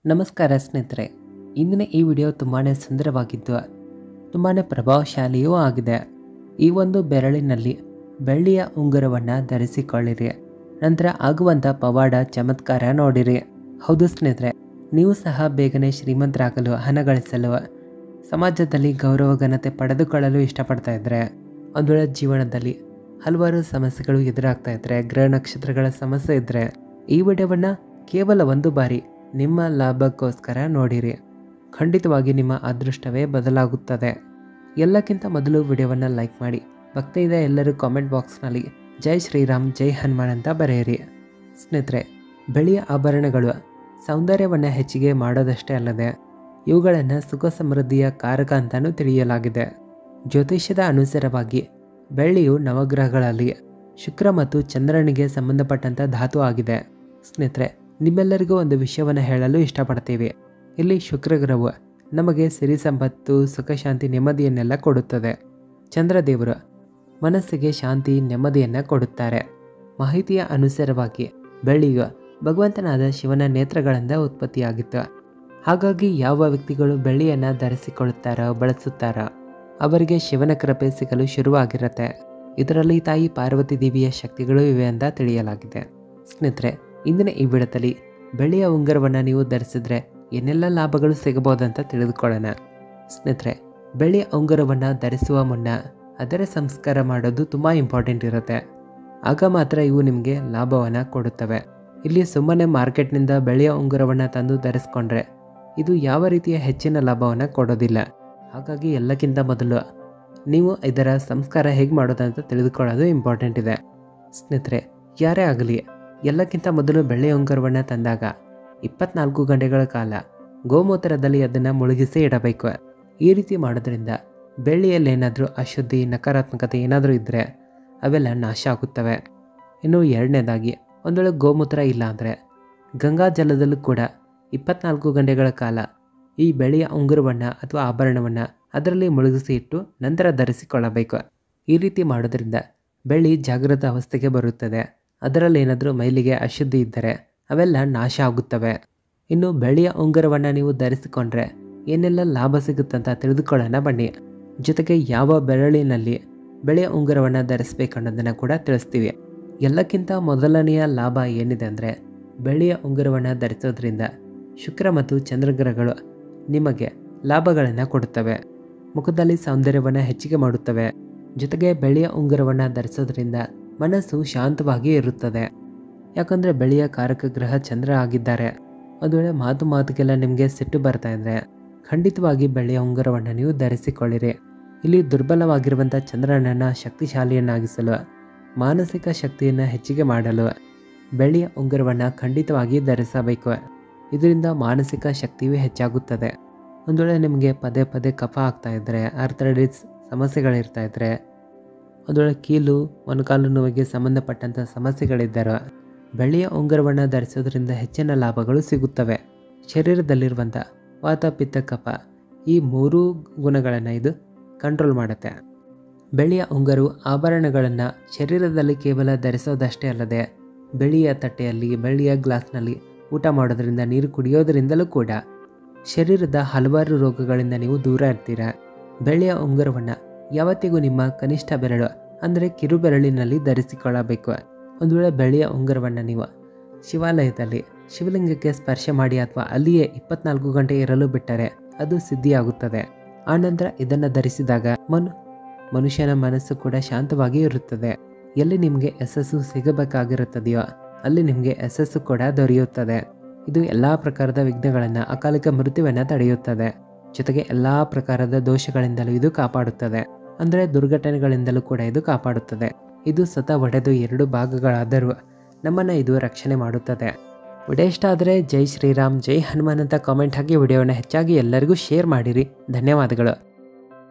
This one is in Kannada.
ನಮಸ್ಕಾರ ಸ್ನೇಹಿತರೆ, ಇಂದಿನ ಈ ವಿಡಿಯೋ ತುಂಬಾ ಸುಂದರವಾಗಿದ್ದು ತುಂಬಾ ಪ್ರಭಾವಶಾಲಿಯೂ ಆಗಿದೆ. ಈ ಒಂದು ಬೆರಳಿನಲ್ಲಿ ಬೆಳ್ಳಿಯ ಉಂಗುರವನ್ನು ಧರಿಸಿಕೊಳ್ಳಿರಿ. ನಂತರ ಆಗುವಂಥ ಪವಾಡ ಚಮತ್ಕಾರ ನೋಡಿರಿ. ಹೌದು ಸ್ನೇಹಿತರೆ, ನೀವು ಸಹ ಬೇಗನೆ ಶ್ರೀಮಂತರಾಗಲು, ಹಣ ಗಳಿಸಲು, ಸಮಾಜದಲ್ಲಿ ಗೌರವ ಘನತೆ ಪಡೆದುಕೊಳ್ಳಲು ಇಷ್ಟಪಡ್ತಾ ಇದ್ದರೆ, ಒಂದು ವೇಳೆ ಜೀವನದಲ್ಲಿ ಹಲವಾರು ಸಮಸ್ಯೆಗಳು ಎದುರಾಗ್ತಾ ಇದ್ದರೆ, ಗ್ರಹ ನಕ್ಷತ್ರಗಳ ಸಮಸ್ಯೆ ಇದ್ದರೆ, ಈ ವಿಡಿಯೋವನ್ನು ಕೇವಲ ಒಂದು ಬಾರಿ ನಿಮ್ಮ ಲಾಭಕ್ಕೋಸ್ಕರ ನೋಡಿರಿ. ಖಂಡಿತವಾಗಿ ನಿಮ್ಮ ಅದೃಷ್ಟವೇ ಬದಲಾಗುತ್ತದೆ. ಎಲ್ಲಕ್ಕಿಂತ ಮೊದಲು ವಿಡಿಯೋವನ್ನು ಲೈಕ್ ಮಾಡಿ, ಭಕ್ತಿಯಿಂದ ಎಲ್ಲರೂ ಕಾಮೆಂಟ್ ಬಾಕ್ಸ್ನಲ್ಲಿ ಜೈ ಶ್ರೀರಾಮ್, ಜೈ ಹನುಮಾನ್ ಅಂತ ಬರೆಯಿರಿ. ಸ್ನೇಹಿತರೆ, ಬೆಳ್ಳಿಯ ಆಭರಣಗಳು ಸೌಂದರ್ಯವನ್ನು ಹೆಚ್ಚಿಗೆ ಮಾಡೋದಷ್ಟೇ ಅಲ್ಲದೆ ಇವುಗಳನ್ನು ಸುಖ ಸಮೃದ್ಧಿಯ ಕಾರಕ ಅಂತಲೂ ತಿಳಿಯಲಾಗಿದೆ. ಜ್ಯೋತಿಷ್ಯದ ಅನುಸಾರವಾಗಿ ಬೆಳ್ಳಿಯು ನವಗ್ರಹಗಳಲ್ಲಿ ಶುಕ್ರ ಮತ್ತು ಚಂದ್ರನಿಗೆ ಸಂಬಂಧಪಟ್ಟಂಥ ಧಾತು ಆಗಿದೆ. ಸ್ನೇಹಿತರೆ, ನಿಮ್ಮೆಲ್ಲರಿಗೂ ಒಂದು ವಿಷಯವನ್ನು ಹೇಳಲು ಇಷ್ಟಪಡ್ತೀವಿ. ಇಲ್ಲಿ ಶುಕ್ರಗ್ರಹವು ನಮಗೆ ಸಿರಿ ಸಂಪತ್ತು, ಸುಖ, ಶಾಂತಿ, ನೆಮ್ಮದಿಯನ್ನೆಲ್ಲ ಕೊಡುತ್ತದೆ. ಚಂದ್ರದೇವರು ಮನಸ್ಸಿಗೆ ಶಾಂತಿ, ನೆಮ್ಮದಿಯನ್ನು ಕೊಡುತ್ತಾರೆ. ಮಾಹಿತಿಯ ಅನುಸಾರವಾಗಿ ಬೆಳ್ಳಿಯು ಭಗವಂತನಾದ ಶಿವನ ನೇತ್ರಗಳಿಂದ ಉತ್ಪತ್ತಿಯಾಗಿತ್ತು. ಹಾಗಾಗಿ ಯಾವ ವ್ಯಕ್ತಿಗಳು ಬೆಳ್ಳಿಯನ್ನು ಧರಿಸಿಕೊಳ್ಳುತ್ತಾರೋ, ಬಳಸುತ್ತಾರೋ ಅವರಿಗೆ ಶಿವನ ಕೃಪೆ ಸಿಗಲು ಶುರುವಾಗಿರುತ್ತೆ. ಇದರಲ್ಲಿ ತಾಯಿ ಪಾರ್ವತಿ ದೇವಿಯ ಶಕ್ತಿಗಳು ಇವೆ ಅಂತ ತಿಳಿಯಲಾಗಿದೆ. ಸ್ನೇಹಿತರೆ, ಇಂದಿನ ಈ ವಿಡಿಯೋದಲ್ಲಿ ಬೆಳ್ಳಿಯ ಉಂಗುರವನ್ನು ನೀವು ಧರಿಸಿದ್ರೆ ಏನೆಲ್ಲ ಲಾಭಗಳು ಸಿಗಬಹುದಂತ ತಿಳಿದುಕೊಳ್ಳೋಣ. ಸ್ನೇಹಿತರೆ, ಬೆಳ್ಳಿಯ ಉಂಗುರವನ್ನು ಧರಿಸುವ ಮುನ್ನ ಅದರ ಸಂಸ್ಕಾರ ಮಾಡೋದು ತುಂಬ ಇಂಪಾರ್ಟೆಂಟ್ ಇರುತ್ತೆ. ಆಗ ಮಾತ್ರ ಇವು ನಿಮಗೆ ಲಾಭವನ್ನು ಕೊಡುತ್ತವೆ. ಇಲ್ಲಿ ಸುಮ್ಮನೆ ಮಾರ್ಕೆಟ್ನಿಂದ ಬೆಳ್ಳಿಯ ಉಂಗುರವನ್ನು ತಂದು ಧರಿಸ್ಕೊಂಡ್ರೆ ಇದು ಯಾವ ರೀತಿಯ ಹೆಚ್ಚಿನ ಲಾಭವನ್ನು ಕೊಡೋದಿಲ್ಲ. ಹಾಗಾಗಿ ಎಲ್ಲಕ್ಕಿಂತ ಮೊದಲು ನೀವು ಇದರ ಸಂಸ್ಕಾರ ಹೇಗೆ ಮಾಡೋದಂತ ತಿಳಿದುಕೊಳ್ಳೋದು ಇಂಪಾರ್ಟೆಂಟ್ ಇದೆ. ಸ್ನೇಹಿತರೆ, ಯಾರೇ ಆಗಲಿ ಎಲ್ಲಕ್ಕಿಂತ ಮೊದಲು ಬೆಳ್ಳಿಯ ಉಂಗುರವನ್ನು ತಂದಾಗ 24 ಗಂಟೆಗಳ ಕಾಲ ಗೋಮೂತ್ರದಲ್ಲಿ ಅದನ್ನು ಮುಳುಗಿಸಿ ಇಡಬೇಕು. ಈ ರೀತಿ ಮಾಡೋದ್ರಿಂದ ಬೆಳ್ಳಿಯಲ್ಲಿ ಏನಾದರೂ ಅಶುದ್ಧಿ, ನಕಾರಾತ್ಮಕತೆ ಏನಾದರೂ ಇದ್ದರೆ ಅವೆಲ್ಲ ನಾಶ ಆಗುತ್ತವೆ. ಇನ್ನು ಎರಡನೇದಾಗಿ, ಒಂದು ವೇಳೆ ಗೋಮೂತ್ರ ಇಲ್ಲ ಅಂದರೆ ಗಂಗಾ ಜಲದಲ್ಲೂ ಕೂಡ 24 ಗಂಟೆಗಳ ಕಾಲ ಈ ಬೆಳ್ಳಿಯ ಉಂಗುರವನ್ನು ಅಥವಾ ಆಭರಣವನ್ನು ಅದರಲ್ಲಿ ಮುಳುಗಿಸಿ ಇಟ್ಟು ನಂತರ ಧರಿಸಿಕೊಳ್ಳಬೇಕು. ಈ ರೀತಿ ಮಾಡೋದ್ರಿಂದ ಬೆಳ್ಳಿ ಜಾಗೃತ ಅವಸ್ಥೆಗೆ ಬರುತ್ತದೆ. ಅದರಲ್ಲಿ ಏನಾದರೂ ಮೈಲಿಗೆ, ಅಶುದ್ಧಿ ಇದ್ದರೆ ಅವೆಲ್ಲ ನಾಶ ಆಗುತ್ತವೆ. ಇನ್ನು ಬೆಳ್ಳಿಯ ಉಂಗುರವನ್ನು ನೀವು ಧರಿಸಿಕೊಂಡ್ರೆ ಏನೆಲ್ಲ ಲಾಭ ಸಿಗುತ್ತಂತ ತಿಳಿದುಕೊಳ್ಳೋಣ ಬನ್ನಿ. ಜೊತೆಗೆ ಯಾವ ಬೆರಳಿನಲ್ಲಿ ಬೆಳ್ಳಿಯ ಉಂಗುರವನ್ನು ಧರಿಸಬೇಕನ್ನೋದನ್ನು ಕೂಡ ತಿಳಿಸ್ತೀವಿ. ಎಲ್ಲಕ್ಕಿಂತ ಮೊದಲನೆಯ ಲಾಭ ಏನಿದೆ ಅಂದರೆ, ಬೆಳ್ಳಿಯ ಉಂಗುರವನ್ನು ಧರಿಸೋದ್ರಿಂದ ಶುಕ್ರ ಮತ್ತು ಚಂದ್ರಗ್ರಹಗಳು ನಿಮಗೆ ಲಾಭಗಳನ್ನು ಕೊಡುತ್ತವೆ. ಮುಖದಲ್ಲಿ ಸೌಂದರ್ಯವನ್ನು ಹೆಚ್ಚಿಗೆ ಮಾಡುತ್ತವೆ. ಜೊತೆಗೆ ಬೆಳ್ಳಿಯ ಉಂಗುರವನ್ನು ಧರಿಸೋದ್ರಿಂದ ಮನಸ್ಸು ಶಾಂತವಾಗಿ ಇರುತ್ತದೆ. ಯಾಕಂದರೆ ಬೆಳ್ಳಿಯ ಕಾರಕ ಗ್ರಹ ಚಂದ್ರ ಆಗಿದ್ದಾರೆ. ಒಂದು ವೇಳೆ ಮಾತಿಗೆಲ್ಲ ನಿಮಗೆ ಸಿಟ್ಟು ಬರ್ತಾ ಇದ್ದರೆ ಖಂಡಿತವಾಗಿ ಬೆಳ್ಳಿಯ ಉಂಗುರವನ್ನು ನೀವು ಧರಿಸಿಕೊಳ್ಳಿರಿ. ಇಲ್ಲಿ ದುರ್ಬಲವಾಗಿರುವಂಥ ಚಂದ್ರನನ್ನು ಶಕ್ತಿಶಾಲಿಯನ್ನಾಗಿಸಲು, ಮಾನಸಿಕ ಶಕ್ತಿಯನ್ನು ಹೆಚ್ಚಿಗೆ ಮಾಡಲು ಬೆಳ್ಳಿಯ ಉಂಗುರವನ್ನು ಖಂಡಿತವಾಗಿ ಧರಿಸಬೇಕು. ಇದರಿಂದ ಮಾನಸಿಕ ಶಕ್ತಿಯೂ ಹೆಚ್ಚಾಗುತ್ತದೆ. ಒಂದು ವೇಳೆ ನಿಮಗೆ ಪದೇ ಪದೇ ಕಫ ಆಗ್ತಾ ಇದ್ದರೆ, ಆರ್ಥರೈಟಿಸ್ ಸಮಸ್ಯೆಗಳಿರ್ತಾ ಇದ್ದರೆ, ಒಂದು ವೇಳೆ ಕೀಲು, ಮೊಣಕಾಲು ನೋವಿಗೆ ಸಂಬಂಧಪಟ್ಟಂಥ ಸಮಸ್ಯೆಗಳಿದ್ದರೆ ಬೆಳ್ಳಿಯ ಉಂಗುರವನ್ನು ಧರಿಸೋದ್ರಿಂದ ಹೆಚ್ಚಿನ ಲಾಭಗಳು ಸಿಗುತ್ತವೆ. ಶರೀರದಲ್ಲಿರುವಂಥ ವಾತ, ಪಿತ್ತ, ಕಫ ಈ 3 ಗುಣಗಳನ್ನು ಇದು ಕಂಟ್ರೋಲ್ ಮಾಡುತ್ತೆ. ಬೆಳ್ಳಿಯ ಉಂಗುರವು ಆಭರಣಗಳನ್ನು ಶರೀರದಲ್ಲಿ ಕೇವಲ ಧರಿಸೋದಷ್ಟೇ ಅಲ್ಲದೆ ಬೆಳ್ಳಿಯ ತಟ್ಟೆಯಲ್ಲಿ, ಬೆಳ್ಳಿಯ ಗ್ಲಾಸ್ನಲ್ಲಿ ಊಟ ಮಾಡೋದ್ರಿಂದ, ನೀರು ಕುಡಿಯೋದ್ರಿಂದಲೂ ಕೂಡ ಶರೀರದ ಹಲವಾರು ರೋಗಗಳಿಂದ ನೀವು ದೂರ ಇರ್ತೀರ. ಬೆಳ್ಳಿಯ ಉಂಗುರವನ್ನು ಯಾವತ್ತಿಗೂ ನಿಮ್ಮ ಕನಿಷ್ಠ ಬೆರಳು ಅಂದರೆ ಕಿರು ಬೆರಳಿನಲ್ಲಿ ಧರಿಸಿಕೊಳ್ಳಬೇಕು. ಒಂದು ವೇಳೆ ಬೆಳ್ಳಿಯ ಉಂಗುರವನ್ನು ನೀವು ಶಿವಾಲಯದಲ್ಲಿ ಶಿವಲಿಂಗಕ್ಕೆ ಸ್ಪರ್ಶ ಮಾಡಿ ಅಥವಾ ಅಲ್ಲಿಯೇ 24 ಗಂಟೆ ಇರಲು ಬಿಟ್ಟರೆ ಅದು ಸಿದ್ಧಿಯಾಗುತ್ತದೆ. ಆನಂತರ ಇದನ್ನು ಧರಿಸಿದಾಗ ಮನುಷ್ಯನ ಮನಸ್ಸು ಕೂಡ ಶಾಂತವಾಗಿ ಇರುತ್ತದೆ. ಎಲ್ಲಿ ನಿಮಗೆ ಯಶಸ್ಸು ಸಿಗಬೇಕಾಗಿರುತ್ತದೆಯೋ ಅಲ್ಲಿ ನಿಮಗೆ ಯಶಸ್ಸು ಕೂಡ ದೊರೆಯುತ್ತದೆ. ಇದು ಎಲ್ಲ ಪ್ರಕಾರದ ವಿಘ್ನಗಳನ್ನು, ಅಕಾಲಿಕ ಮೃತ್ಯುವನ್ನು ತಡೆಯುತ್ತದೆ. ಜೊತೆಗೆ ಎಲ್ಲ ಪ್ರಕಾರದ ದೋಷಗಳಿಂದಲೂ ಇದು ಕಾಪಾಡುತ್ತದೆ. ಅಂದರೆ ದುರ್ಘಟನೆಗಳಿಂದಲೂ ಕೂಡ ಇದು ಕಾಪಾಡುತ್ತದೆ. ಇದು ಸ್ವತಃ ಒಡೆದು 2 ಭಾಗಗಳಾದರೂ ನಮ್ಮನ್ನು ಇದು ರಕ್ಷಣೆ ಮಾಡುತ್ತದೆ. ವಿಡಿಯೋ ಇಷ್ಟ ಆದರೆ ಜೈ ಶ್ರೀರಾಮ್, ಜೈ ಹನುಮಾನ್ ಅಂತ ಕಾಮೆಂಟ್ ಹಾಕಿ ವಿಡಿಯೋವನ್ನು ಹೆಚ್ಚಾಗಿ ಎಲ್ಲರಿಗೂ ಶೇರ್ ಮಾಡಿರಿ. ಧನ್ಯವಾದಗಳು.